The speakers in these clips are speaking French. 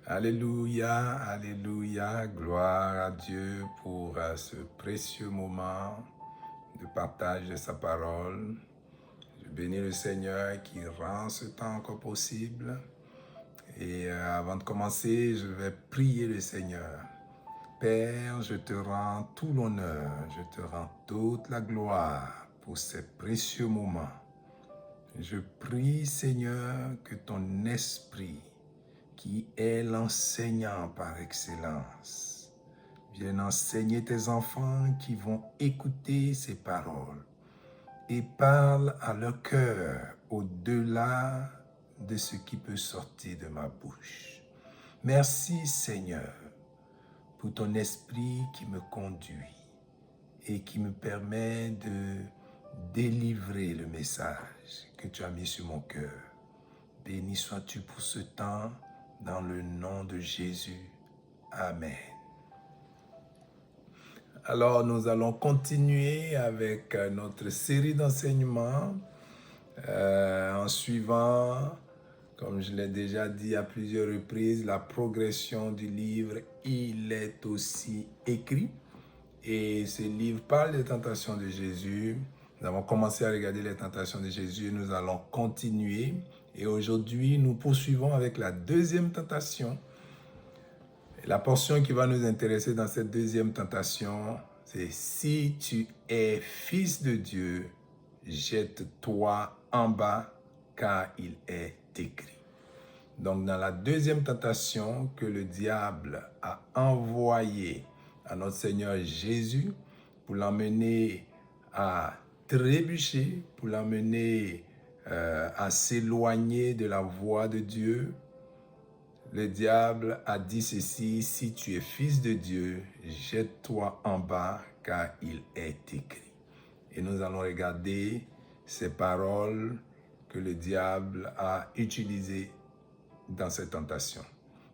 Alléluia, alléluia, gloire à Dieu pour ce précieux moment de partage de sa parole. Je bénis le Seigneur qui rend ce temps encore possible. Et avant de commencer, je vais prier le Seigneur. Père, je te rends tout l'honneur, je te rends toute la gloire pour ces précieux moments. Je prie, Seigneur, que ton esprit, qui est l'enseignant par excellence, vienne enseigner tes enfants qui vont écouter ces paroles et parle à leur cœur au-delà de ce qui peut sortir de ma bouche. Merci, Seigneur, pour ton esprit qui me conduit et qui me permet de délivrer le message que tu as mis sur mon cœur. Béni sois-tu pour ce temps, dans le nom de Jésus. Amen. Alors, nous allons continuer avec notre série d'enseignements en suivant, comme je l'ai déjà dit à plusieurs reprises, la progression du livre « Il est aussi écrit ». Et ce livre parle des tentations de Jésus. Nous avons commencé à regarder les tentations de Jésus et nous allons continuer. Et aujourd'hui, nous poursuivons avec la deuxième tentation. Et la portion qui va nous intéresser dans cette deuxième tentation, c'est « Si tu es fils de Dieu, jette-toi en bas, car il est écrit. » Donc, dans la deuxième tentation que le diable a envoyée à notre Seigneur Jésus pour l'emmener à trébucher, pour l'emmener à s'éloigner de la voie de Dieu, le diable a dit ceci: « Si tu es fils de Dieu, jette-toi en bas, car il est écrit. » Et nous allons regarder ces paroles que le diable a utilisées dans cette tentation.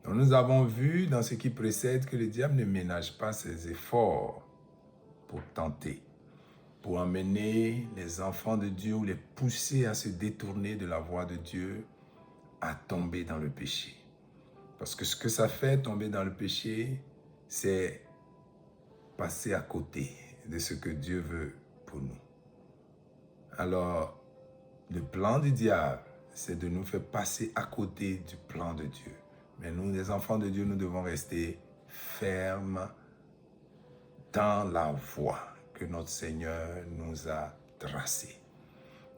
Donc, nous avons vu dans ce qui précède que le diable ne ménage pas ses efforts pour tenter, pour emmener les enfants de Dieu ou les pousser à se détourner de la voie de Dieu, à tomber dans le péché. Parce que ce que ça fait, tomber dans le péché, c'est passer à côté de ce que Dieu veut pour nous. Alors, le plan du diable, c'est de nous faire passer à côté du plan de Dieu. Mais nous, les enfants de Dieu, nous devons rester fermes dans la voie que notre Seigneur nous a tracée.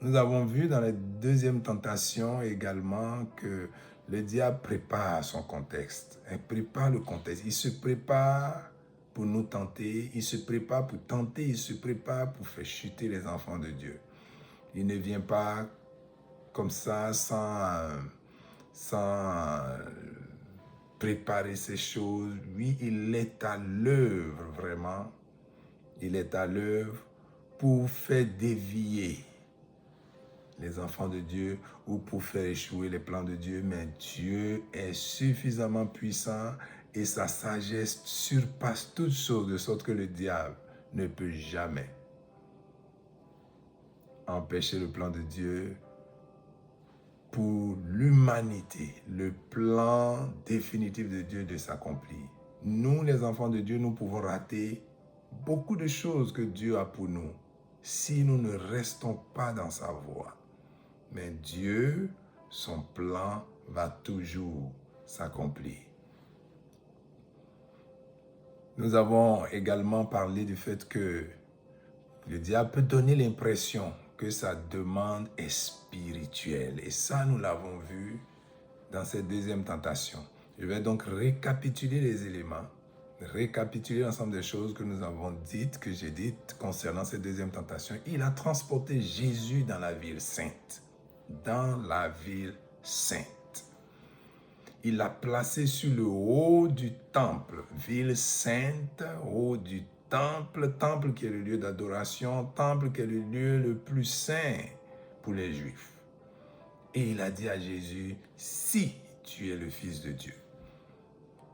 Nous avons vu dans la deuxième tentation également que le diable prépare son contexte. Il prépare le contexte. Il se prépare pour nous tenter. Il se prépare pour tenter. Il se prépare pour faire chuter les enfants de Dieu. Il ne vient pas comme ça sans préparer ces choses. Oui, il est à l'œuvre vraiment. Il est à l'œuvre pour faire dévier les enfants de Dieu ou pour faire échouer les plans de Dieu. Mais Dieu est suffisamment puissant et sa sagesse surpasse toutes choses, de sorte que le diable ne peut jamais empêcher le plan de Dieu pour l'humanité, le plan définitif de Dieu de s'accomplir. Nous, les enfants de Dieu, nous pouvons rater beaucoup de choses que Dieu a pour nous si nous ne restons pas dans sa voie. Mais Dieu, son plan va toujours s'accomplir. Nous avons également parlé du fait que le diable peut donner l'impression que sa demande est spirituelle. Et ça, nous l'avons vu dans cette deuxième tentation. Je vais donc récapituler les éléments, récapituler l'ensemble des choses que nous avons dites, que j'ai dites concernant cette deuxième tentation. Il a transporté Jésus dans la ville sainte. Dans la ville sainte. Il l'a placé sur le haut du temple, ville sainte, haut du temple, temple qui est le lieu d'adoration, temple qui est le lieu le plus saint pour les Juifs. Et il a dit à Jésus, si tu es le Fils de Dieu.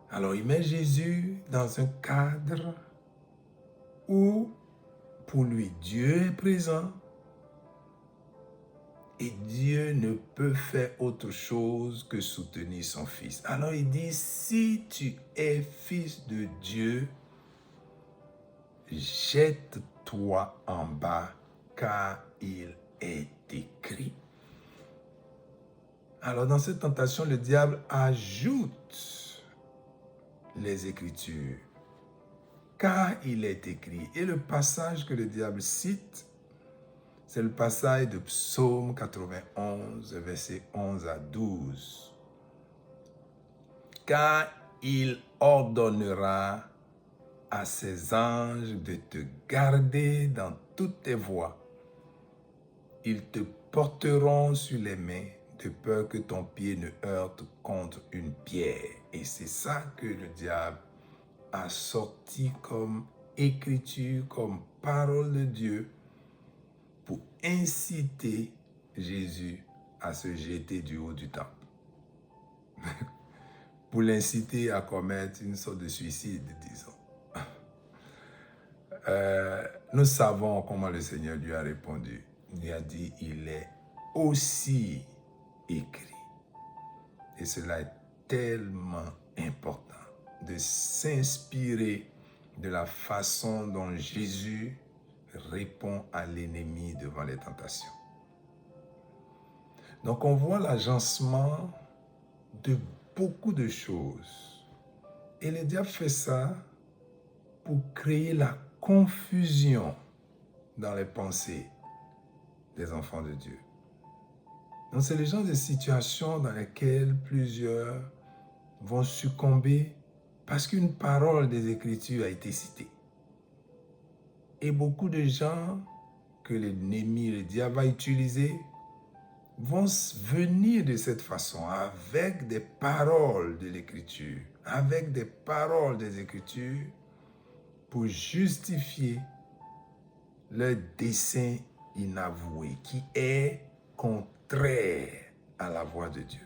Alors il met Jésus dans un cadre où pour lui Dieu est présent Et Dieu ne peut faire autre chose que soutenir son Fils. Alors il dit, si tu es fils de Dieu, jette-toi en bas, car il est écrit. Alors dans cette tentation, le diable ajoute les Écritures, car il est écrit. Et le passage que le diable cite, c'est le passage de Psaume 91, versets 11 à 12. Car il ordonnera à ses anges de te garder dans toutes tes voies. Ils te porteront sur les mains de peur que ton pied ne heurte contre une pierre. Et c'est ça que le diable a sorti comme écriture, comme parole de Dieu pour inciter Jésus à se jeter du haut du temple. Pour l'inciter à commettre une sorte de suicide, disons. Nous savons comment le Seigneur lui a répondu. Il lui a dit, il est aussi écrit. Et cela est tellement important de s'inspirer de la façon dont Jésus répond à l'ennemi devant les tentations. Donc on voit l'agencement de beaucoup de choses. Et le diable fait ça pour créer la confusion dans les pensées des enfants de Dieu. Donc c'est le genre de situation dans lesquelles plusieurs vont succomber parce qu'une parole des Écritures a été citée. Et beaucoup de gens que l'ennemi, le diable va utiliser, vont venir de cette façon, avec des paroles de l'Écriture, avec des paroles des Écritures, pour justifier leur dessein inavoué, qui est contraire à la voix de Dieu.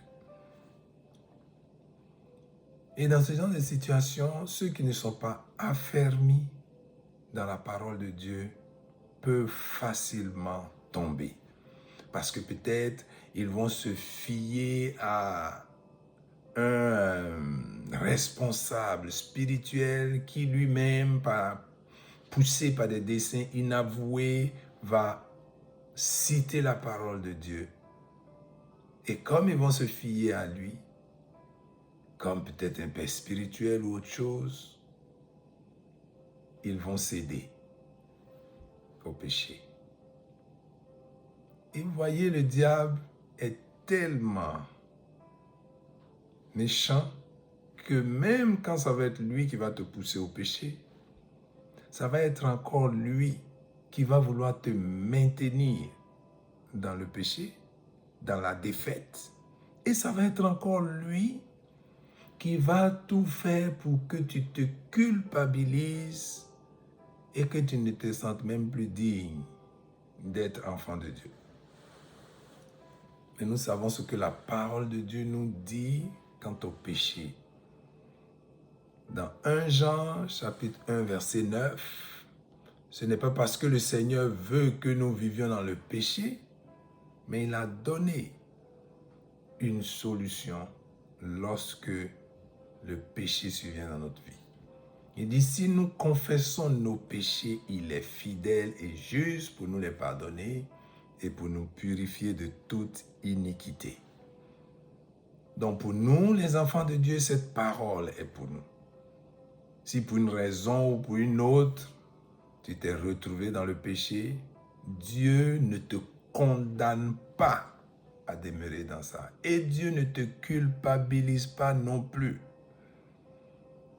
Et dans ce genre de situation, ceux qui ne sont pas affermis dans la parole de Dieu peuvent facilement tomber. Parce que peut-être ils vont se fier à un responsable spirituel qui lui-même, poussé par des desseins inavoués, va citer la parole de Dieu. Et comme ils vont se fier à lui, comme peut-être un père spirituel ou autre chose, ils vont céder au péché. Et vous voyez, le diable est tellement méchant que même quand ça va être lui qui va te pousser au péché, ça va être encore lui qui va vouloir te maintenir dans le péché, dans la défaite. Et ça va être encore lui qui va tout faire pour que tu te culpabilises et que tu ne te sentes même plus digne d'être enfant de Dieu. Et nous savons ce que la parole de Dieu nous dit quant au péché. Dans 1 Jean, chapitre 1, verset 9, ce n'est pas parce que le Seigneur veut que nous vivions dans le péché, mais il a donné une solution lorsque le péché survient dans notre vie. Il dit, si nous confessons nos péchés, il est fidèle et juste pour nous les pardonner et pour nous purifier de toute iniquité. Donc pour nous, les enfants de Dieu, cette parole est pour nous. Si pour une raison ou pour une autre, tu t'es retrouvé dans le péché, Dieu ne te condamne pas à demeurer dans ça. Et Dieu ne te culpabilise pas non plus.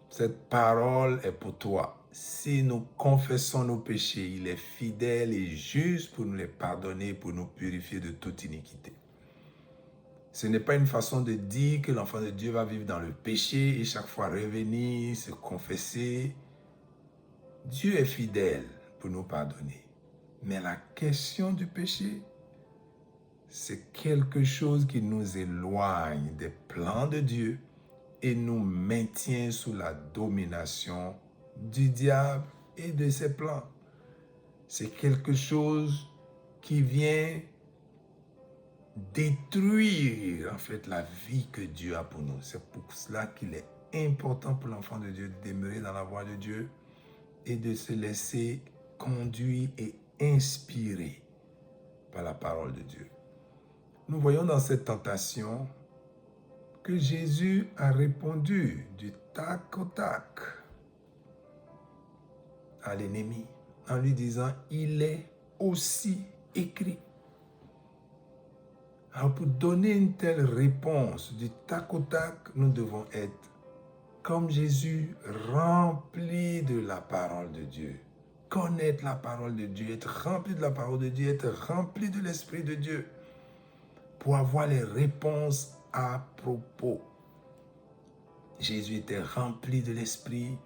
Cette parole est pour toi. Si nous confessons nos péchés, il est fidèle et juste pour nous les pardonner, pour nous purifier de toute iniquité. Ce n'est pas une façon de dire que l'enfant de Dieu va vivre dans le péché et chaque fois revenir, se confesser. Dieu est fidèle pour nous pardonner. Mais la question du péché, c'est quelque chose qui nous éloigne des plans de Dieu et nous maintient sous la domination du diable et de ses plans. C'est quelque chose qui vient détruire en fait la vie que Dieu a pour nous. C'est pour cela qu'il est important pour l'enfant de Dieu de demeurer dans la voie de Dieu et de se laisser conduire et inspirer par la parole de Dieu. Nous voyons dans cette tentation que Jésus a répondu du tac au tac à l'ennemi en lui disant « Il est aussi écrit ». Alors pour donner une telle réponse du tac au tac, nous devons être comme Jésus, remplis de la parole de Dieu. Connaître la parole de Dieu, être rempli de la parole de Dieu, être rempli de l'Esprit de Dieu pour avoir les réponses à propos. Jésus était rempli de l'Esprit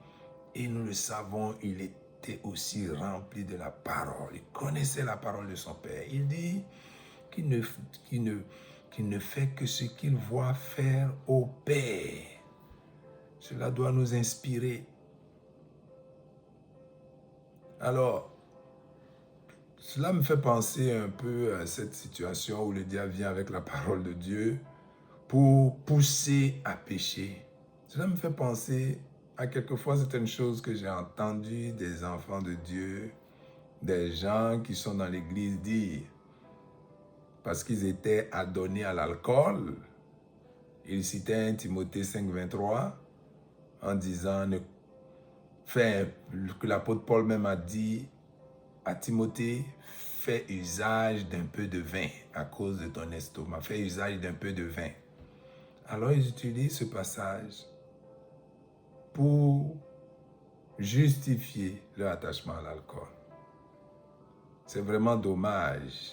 et nous le savons, il était aussi rempli de la parole. Il connaissait la parole de son Père. Il dit qu'il ne fait que ce qu'il voit faire au Père. Cela doit nous inspirer. Alors, cela me fait penser un peu à cette situation où le diable vient avec la parole de Dieu pour pousser à pécher. Cela me fait penser à quelquefois certaines choses que j'ai entendues des enfants de Dieu, des gens qui sont dans l'église dire, parce qu'ils étaient adonnés à l'alcool. Ils citaient 1 Timothée 5, 23 en disant que l'apôtre Paul même a dit à Timothée, fais usage d'un peu de vin à cause de ton estomac, fais usage d'un peu de vin. Alors ils utilisent ce passage pour justifier leur attachement à l'alcool. C'est vraiment dommage.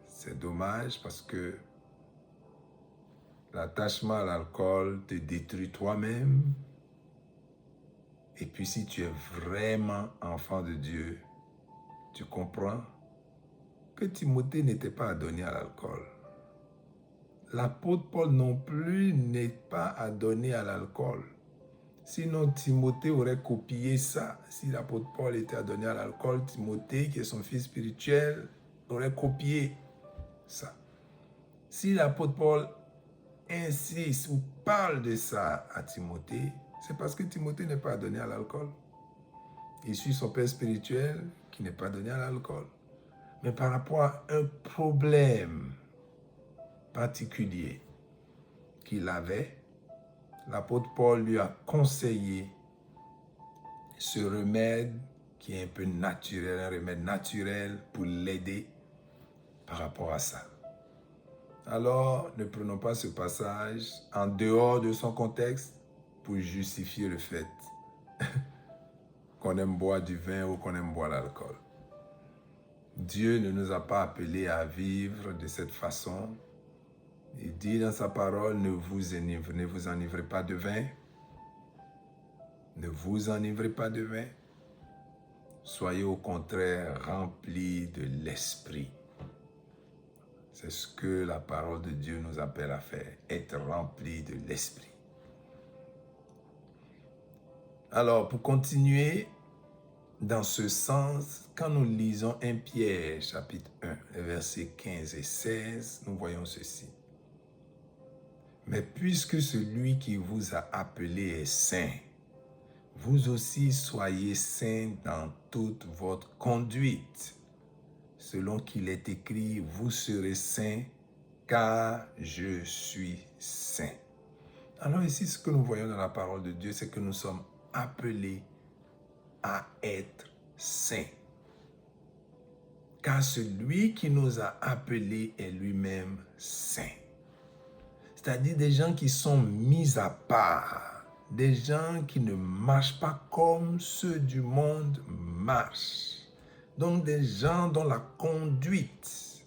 C'est dommage parce que l'attachement à l'alcool te détruit toi-même. Et puis si tu es vraiment enfant de Dieu, tu comprends que Timothée n'était pas adonné à l'alcool. L'apôtre Paul non plus n'est pas adonné à l'alcool. Sinon, Timothée aurait copié ça. Si l'apôtre Paul était adonné à l'alcool, Timothée, qui est son fils spirituel, aurait copié ça. Si l'apôtre Paul insiste ou parle de ça à Timothée, c'est parce que Timothée n'est pas adonné à l'alcool. Il suit son père spirituel qui n'est pas donné à l'alcool. Mais par rapport à un problème particulier qu'il avait, l'apôtre Paul lui a conseillé ce remède qui est un peu naturel, un remède naturel pour l'aider par rapport à ça. Alors, ne prenons pas ce passage en dehors de son contexte pour justifier le fait qu'on aime boire du vin ou qu'on aime boire l'alcool. Dieu ne nous a pas appelés à vivre de cette façon. Il dit dans sa parole, ne vous enivrez pas de vin. Ne vous enivrez pas de vin. Soyez au contraire remplis de l'Esprit. C'est ce que la parole de Dieu nous appelle à faire, être remplis de l'Esprit. Alors, pour continuer dans ce sens, quand nous lisons 1 Pierre, chapitre 1, versets 15 et 16, nous voyons ceci. Mais puisque celui qui vous a appelé est saint, vous aussi soyez saints dans toute votre conduite. Selon qu'il est écrit, vous serez saints, car je suis saint. Alors ici, ce que nous voyons dans la parole de Dieu, c'est que nous sommes appelés à être saints. Car celui qui nous a appelés est lui-même saint. C'est-à-dire des gens qui sont mis à part, des gens qui ne marchent pas comme ceux du monde marchent. Donc des gens dont la conduite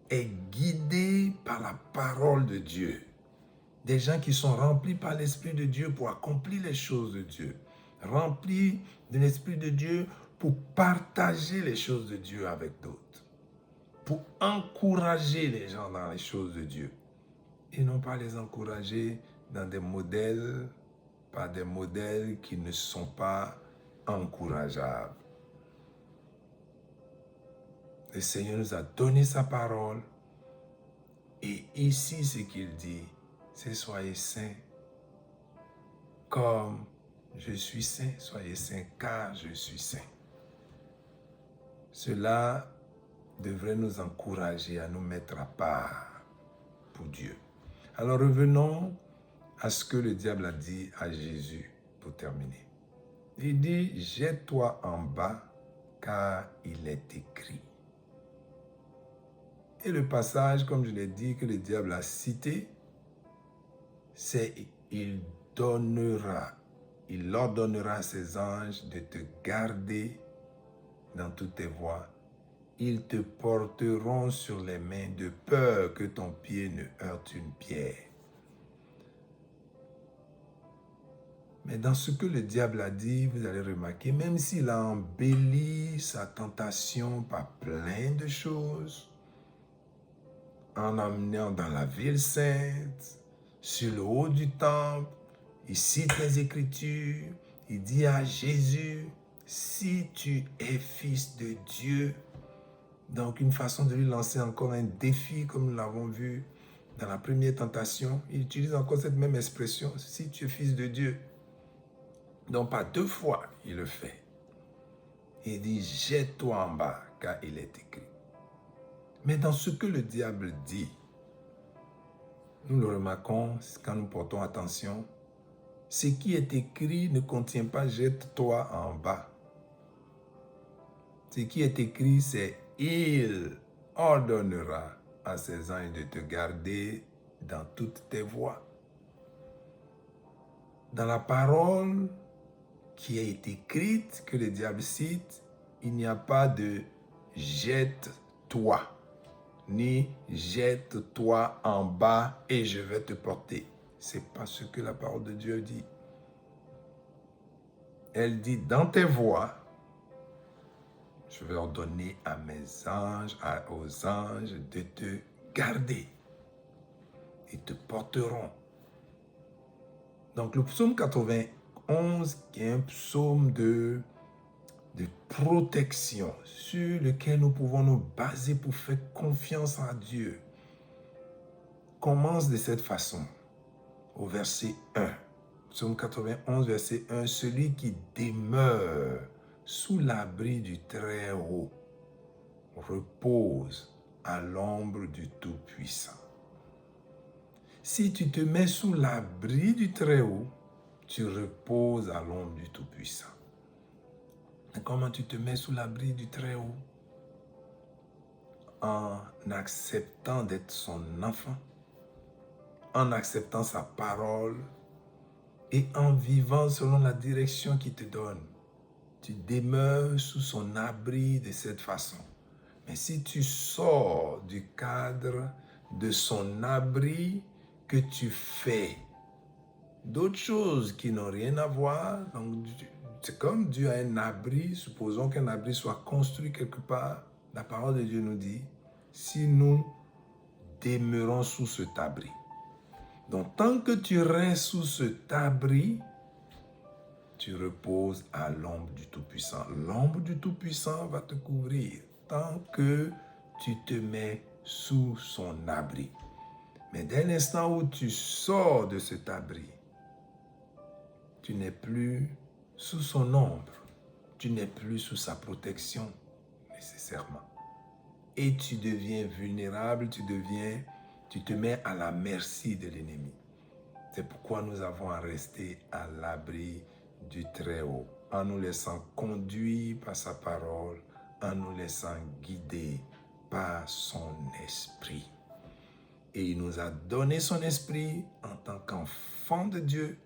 est guidée par la parole de Dieu. Des gens qui sont remplis par l'Esprit de Dieu pour accomplir les choses de Dieu. Remplis de l'Esprit de Dieu pour partager les choses de Dieu avec d'autres. Pour encourager les gens dans les choses de Dieu. Et non pas les encourager dans des modèles, par des modèles qui ne sont pas encourageables. Le Seigneur nous a donné sa parole Et ici, ce qu'il dit, c'est soyez saints comme je suis saint, soyez saints car je suis saint. Cela devrait nous encourager à nous mettre à part pour Dieu. Alors revenons à ce que le diable a dit à Jésus pour terminer. Il dit, jette-toi en bas car il est écrit. Et le passage, comme je l'ai dit, que le diable a cité, c'est il ordonnera à ses anges de te garder dans toutes tes voies. Ils te porteront sur les mains de peur que ton pied ne heurte une pierre. Mais dans ce que le diable a dit, vous allez remarquer, même s'il a embelli sa tentation par plein de choses, en emmenant dans la ville sainte, sur le haut du temple, il cite les Écritures, il dit à Jésus, si tu es fils de Dieu, donc une façon de lui lancer encore un défi, comme nous l'avons vu dans la première tentation, il utilise encore cette même expression, si tu es fils de Dieu. Donc pas 2 fois, il le fait. Il dit, jette-toi en bas, car il est écrit. Mais dans ce que le diable dit, nous le remarquons quand nous portons attention, ce qui est écrit ne contient pas jette-toi en bas. Ce qui est écrit, c'est il ordonnera à ses anges de te garder dans toutes tes voies. Dans la parole qui a été écrite, que le diable cite, il n'y a pas de jette-toi, ni jette-toi en bas et je vais te porter. C'est pas ce que la parole de Dieu dit. Elle dit, dans tes voies, je vais ordonner à mes anges, aux anges de te garder. Ils te porteront. Donc le psaume 91, qui est un psaume de protection sur lequel nous pouvons nous baser pour faire confiance à Dieu, commence de cette façon, au verset 1. Psaume 91, verset 1, celui qui demeure sous l'abri du Très-Haut repose à l'ombre du Tout-Puissant. Si tu te mets sous l'abri du Très-Haut, tu reposes à l'ombre du Tout-Puissant. Et comment tu te mets sous l'abri du Très-Haut? En acceptant d'être son enfant, en acceptant sa parole et en vivant selon la direction qu'il te donne. Tu demeures sous son abri de cette façon. Mais si tu sors du cadre de son abri, que tu fais d'autres choses qui n'ont rien à voir, donc c'est comme Dieu a un abri, supposons qu'un abri soit construit quelque part, la parole de Dieu nous dit, si nous demeurons sous cet abri. Donc tant que tu restes sous cet abri, tu reposes à l'ombre du Tout-Puissant. L'ombre du Tout-Puissant va te couvrir tant que tu te mets sous son abri. Mais dès l'instant où tu sors de cet abri, tu n'es plus sous son ombre, tu n'es plus sous sa protection nécessairement. Et tu deviens vulnérable, tu te mets à la merci de l'ennemi. C'est pourquoi nous avons à rester à l'abri du Très-Haut, en nous laissant conduire par sa parole, en nous laissant guider par son esprit. Et il nous a donné son esprit en tant qu'enfants de Dieu.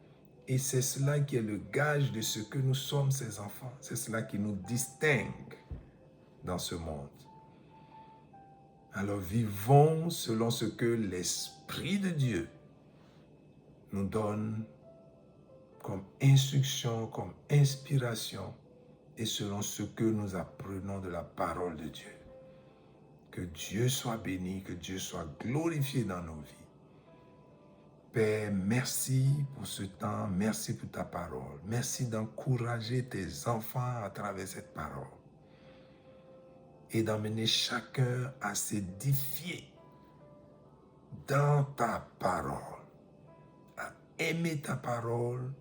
Et c'est cela qui est le gage de ce que nous sommes, ses enfants. C'est cela qui nous distingue dans ce monde. Alors vivons selon ce que l'Esprit de Dieu nous donne comme instruction, comme inspiration, et selon ce que nous apprenons de la parole de Dieu. Que Dieu soit béni, que Dieu soit glorifié dans nos vies. Père, merci pour ce temps, merci pour ta parole. Merci d'encourager tes enfants à travers cette parole. Et d'emmener chacun à s'édifier dans ta parole, à aimer ta parole,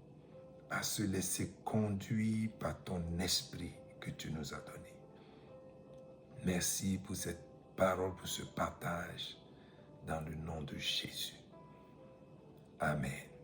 à se laisser conduire par ton esprit que tu nous as donné. Merci pour cette parole, pour ce partage, dans le nom de Jésus. Amen.